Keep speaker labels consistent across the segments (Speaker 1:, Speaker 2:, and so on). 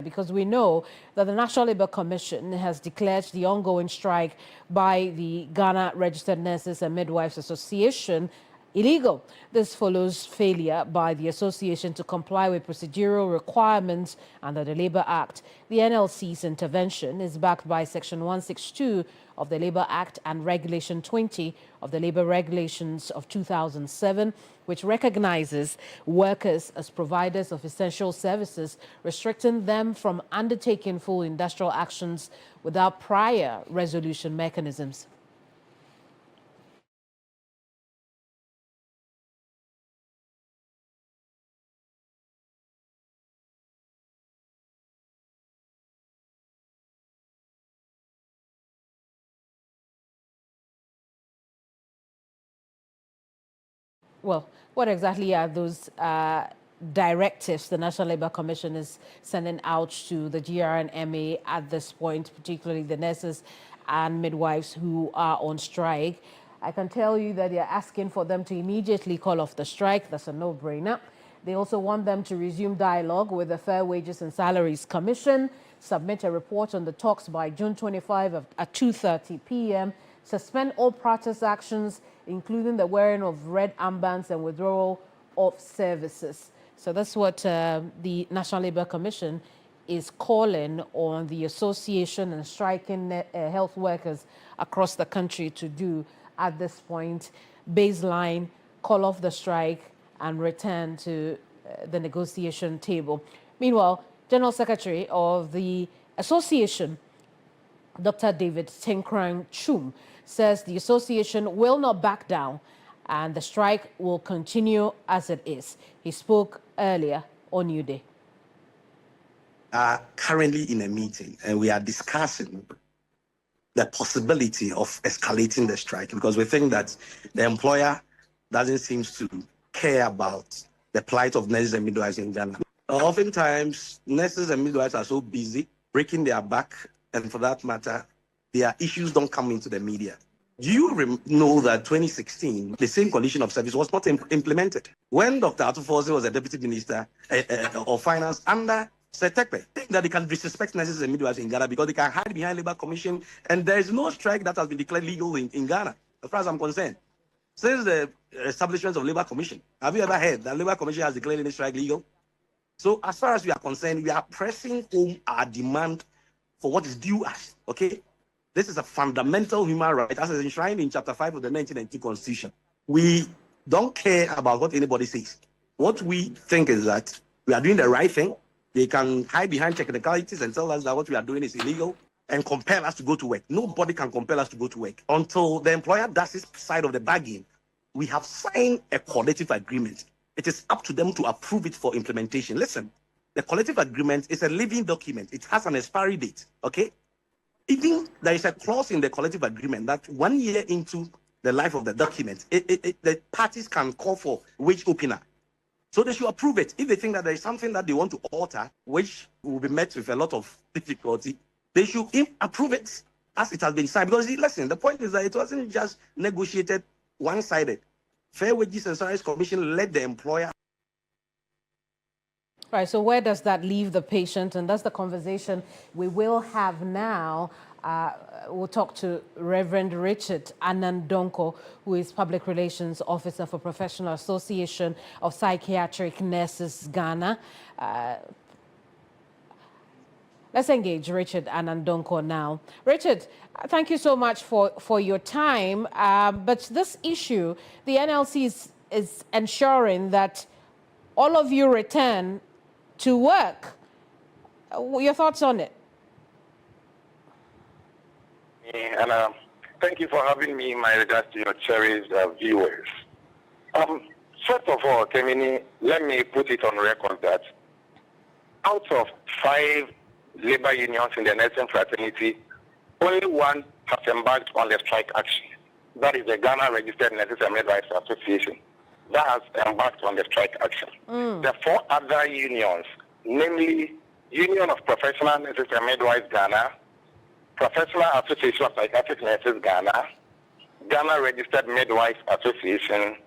Speaker 1: because we know that the National Labour Commission has declared the ongoing strike by the Ghana Registered Nurses and Midwives Association illegal. This follows failure by the association to comply with procedural requirements under the Labour Act. The NLC's intervention is backed by Section 162 of the Labour Act and Regulation 20 of the Labour Regulations of 2007, which recognizes workers as providers of essential services, restricting them from undertaking full industrial actions without prior resolution mechanisms. Well, what exactly are those directives the National Labour Commission is sending out to the GRNMA at this point, particularly the nurses and midwives who are on strike? I can tell you that they're asking for them to immediately call off the strike. That's a no-brainer. They also want them to resume dialogue with the Fair Wages and Salaries Commission, submit a report on the talks by June 25 at 2:30 p.m., suspend all protest actions, including the wearing of red armbands and withdrawal of services. So that's what the National Labour Commission is calling on the association and striking health workers across the country to do at this point. Baseline, call off the strike and return to the negotiation table. Meanwhile, General Secretary of the association, Dr. David Tinkrang Chum, says the association will not back down and the strike will continue as it is. He spoke earlier on New Day.
Speaker 2: Currently in a meeting, and we are discussing the possibility of escalating the strike because we think that the employer doesn't seem to care about the plight of nurses and midwives in Ghana. Oftentimes, nurses and midwives are so busy breaking their back, and for that matter, their issues don't come into the media. Do you know that 2016, the same condition of service was not implemented? When Dr. Atufose was a deputy minister of finance under Setekpe, that they can disrespect nurses and midwives in Ghana because they can hide behind Labour Commission, and there is no strike that has been declared legal in Ghana, as far as I'm concerned. Since the establishment of Labour Commission, have you ever heard that Labour Commission has declared any strike legal? So as far as we are concerned, we are pressing home our demand for what is due us, okay? This is a fundamental human right as is enshrined in Chapter 5 of the 1990 Constitution. We don't care about what anybody says. What we think is that we are doing the right thing. They can hide behind technicalities and tell us that what we are doing is illegal and compel us to go to work. Nobody can compel us to go to work. Until the employer does his side of the bargain, we have signed a collective agreement. It is up to them to approve it for implementation. Listen, the collective agreement is a living document. It has an expiry date, okay? Even there is a clause in the collective agreement that 1 year into the life of the document, the parties can call for wage opener. So they should approve it. If they think that there is something that they want to alter, which will be met with a lot of difficulty, they should approve it as it has been signed. Because listen, the point is that it wasn't just negotiated one-sided. Fair Wages and Salaries Commission led the employer.
Speaker 1: Right, so where does that leave the patient? And that's the conversation we will have now. We'll talk to Reverend Richard Anandonko, who is Public Relations Officer for Professional Association of Psychiatric Nurses, Ghana. Let's engage Richard Anandonko now. Richard, thank you so much for your time. But this issue, the NLC is ensuring that all of you return to work. Your thoughts on it?
Speaker 3: And thank you for having me in my regards to your cherished viewers. First of all, Kemini, let me put it on record that out of 5 labor unions in the nursing fraternity, only one has embarked on the strike action. That is the Ghana Registered Nurses and Midwives Association. That has embarked on the strike action. The 4 other unions, namely Union of Professional Nurses and Midwives Ghana, Professional Association of Psychiatric Nurses Ghana, Ghana Registered Midwives Association,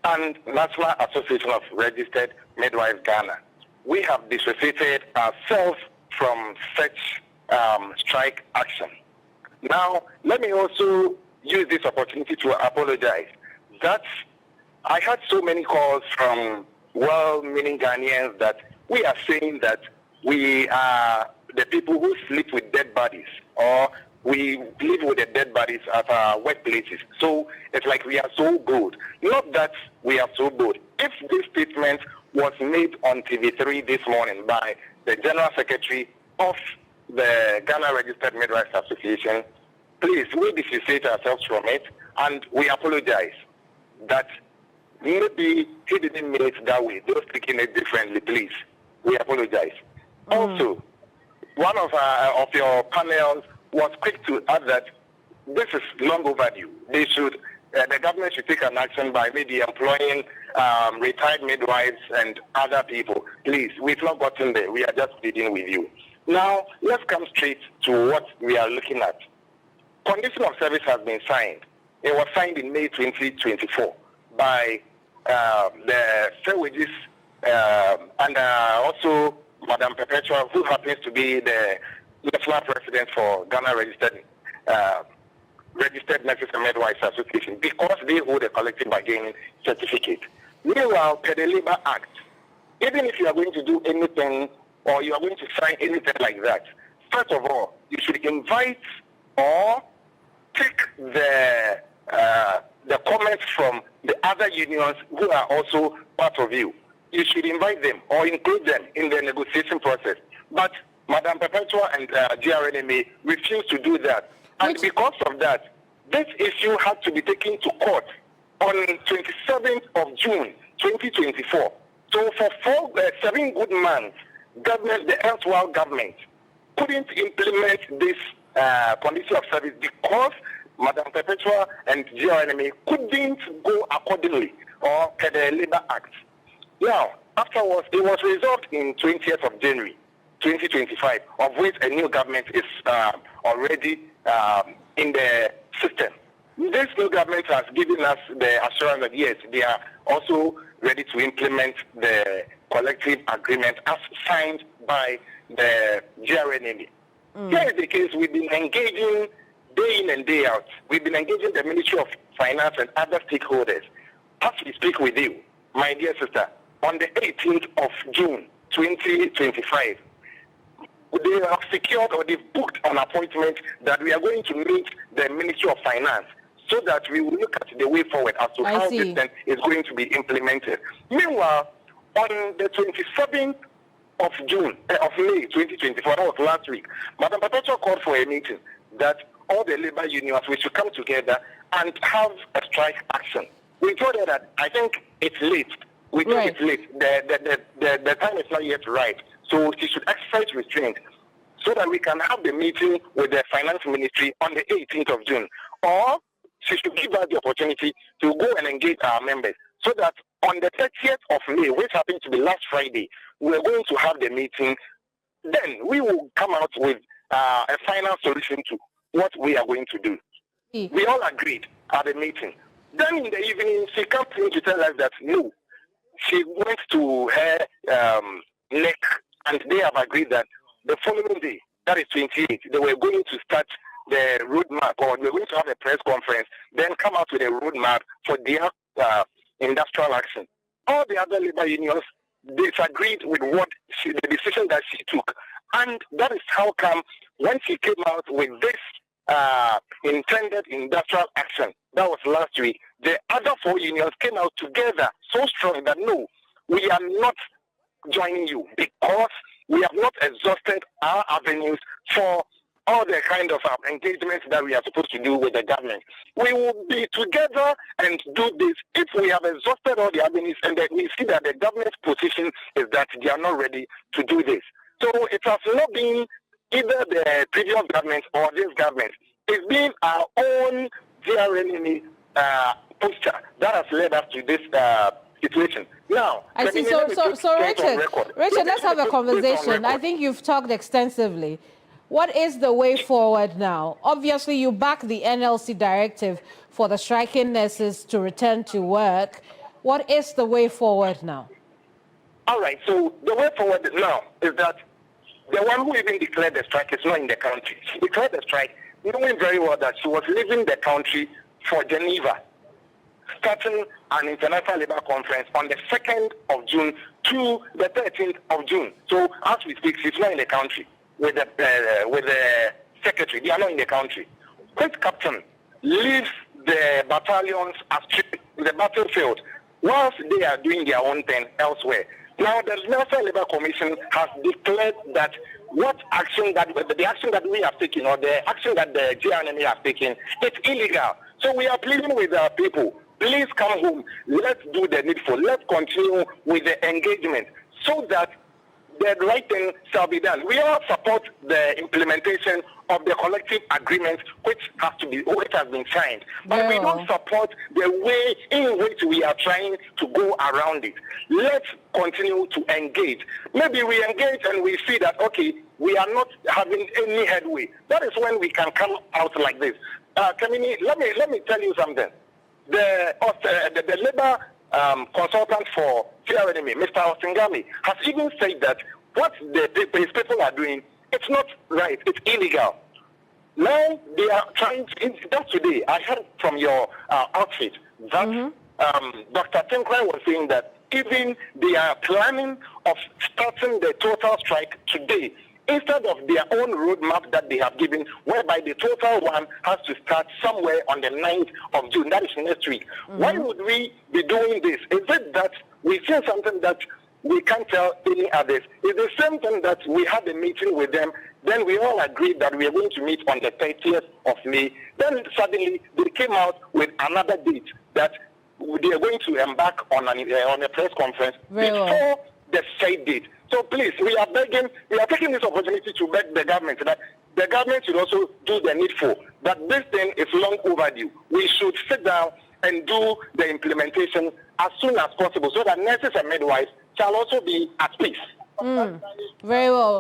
Speaker 3: and National Association of Registered Midwives Ghana, we have dissociated ourselves from such strike action. Now, let me also use this opportunity to apologize that I had so many calls from well-meaning Ghanaians that we are saying that we are the people who sleep with dead bodies, or we live with the dead bodies at our workplaces. So it's like we are so good. Not that we are so good. If this statement was made on TV3 this morning by the General Secretary of the Ghana Registered Midwives Association, please, we dissociate ourselves from it, and we apologize that maybe he didn't mean it that way. Those taking it differently, please. We apologize. Also, one of your panels was quick to add that this is long overdue. They should, the government should take an action by maybe employing retired midwives and other people. Please, we've not gotten there. We are just pleading with you. Now, let's come straight to what we are looking at. Condition of service has been signed. It was signed in May 2024 by the Fair Wages and also Madam Perpetua, who happens to be the national president for Ghana Registered Nurses and Midwives Association, because they hold a collective bargaining certificate. Meanwhile, per the Labour Act, even if you are going to do anything or you are going to sign anything like that, first of all, you should invite or take the comments from the other unions who are also part of you. You should invite them or include them in the negotiation process. But Madam Perpetua and GRNMA refused to do that. And because of that, this issue had to be taken to court on 27th of June, 2024. So for 7 good months, government, the erstwhile government, couldn't implement this condition of service because Madam Perpetua and GRNMA couldn't go accordingly or per the Labour Act. Now, afterwards, it was resolved in 20th of January, 2025, of which a new government is already in the system. This new government has given us the assurance that, yes, they are also ready to implement the collective agreement as signed by the GRNMA. Here is the case. We've been engaging day in and day out. We've been engaging the Ministry of Finance and other stakeholders. As we speak with you, my dear sister, on the 18th of June, 2025, they have secured or they've booked an appointment that we are going to meet the Ministry of Finance so that we will look at the way forward as to how this then is going to be implemented. Meanwhile, on the 27th of June, of May 2024, that was last week, Madam Perpetua called for a meeting that all the labor unions, we should come together and have a strike action. We told her that I think it's late. We think it's late. The time is not yet right. So she should exercise restraint so that we can have the meeting with the finance ministry on the 18th of June. Or she should give us the opportunity to go and engage our members so that on the 30th of May, which happened to be last Friday, we're going to have the meeting. Then we will come out with a final solution to what we are going to do. We all agreed at the meeting. Then in the evening, she comes in to tell us that no, she went to her neck, and they have agreed that the following day, that is 28th, they were going to start the roadmap, or they were going to have a press conference, then come out with a roadmap for their industrial action. All the other labor unions disagreed with the decision that she took. And that is how come when she came out with this intended industrial action, that was last week, the other 4 unions came out together so strong that no, we are not joining you because we have not exhausted our avenues for all the kind of engagements that we are supposed to do with the government. We will be together and do this if we have exhausted all the avenues and then we see that the government's position is that they are not ready to do this. So it has not been either the previous government or this government. It's been our own GRNMA posture that has led us to this situation. Now,
Speaker 1: I see. So Richard, let's have a conversation. I think you've talked extensively. What is the way forward now? Obviously, you back the NLC directive for the striking nurses to return to work. What is the way forward now?
Speaker 3: All right. So the way forward now is that The one who even declared the strike is not in the country. She declared the strike knowing very well that she was leaving the country for Geneva, starting an international labor conference on the 2nd of June to the 13th of June. So as we speak, she's not in the country with the secretary. They are not in the country. Which captain leaves the battalions astray in the battlefield whilst they are doing their own thing elsewhere? Now, the National Labour Commission has declared that the action that we have taken, or the action that the GRNMA have taken, it's illegal. So we are pleading with our people, please come home. Let's do the needful. Let's continue with the engagement so that the right thing shall be done. We all support the implementation of the collective agreement which has been signed. But we don't support the way in which we are trying to go around it. Let's continue to engage. Maybe we engage and we see that, okay, we are not having any headway. That is when we can come out like this. Kamini, let me tell you something. The labor consultant for GRNMA, Mr. Osingami, has even said that what his people are doing, it's not right, it's illegal. Now they are trying to, just today, I heard from your outfit that Dr. Tinkrai was saying that even they are planning of starting the total strike today, instead of their own roadmap that they have given, whereby the total one has to start somewhere on the 9th of June. That is next week. Why would we be doing this? Is it that we see something that we can't tell any others? It's the same thing that we had a meeting with them, then we all agreed that we are going to meet on the 30th of May. Then suddenly they came out with another date that they are going to embark on a press conference before the said date. So please, we are taking this opportunity to beg the government that the government should also do the needful, that this thing is long overdue. We should sit down and do the implementation as soon as possible so that nurses and midwives shall also be at peace.
Speaker 1: Very well.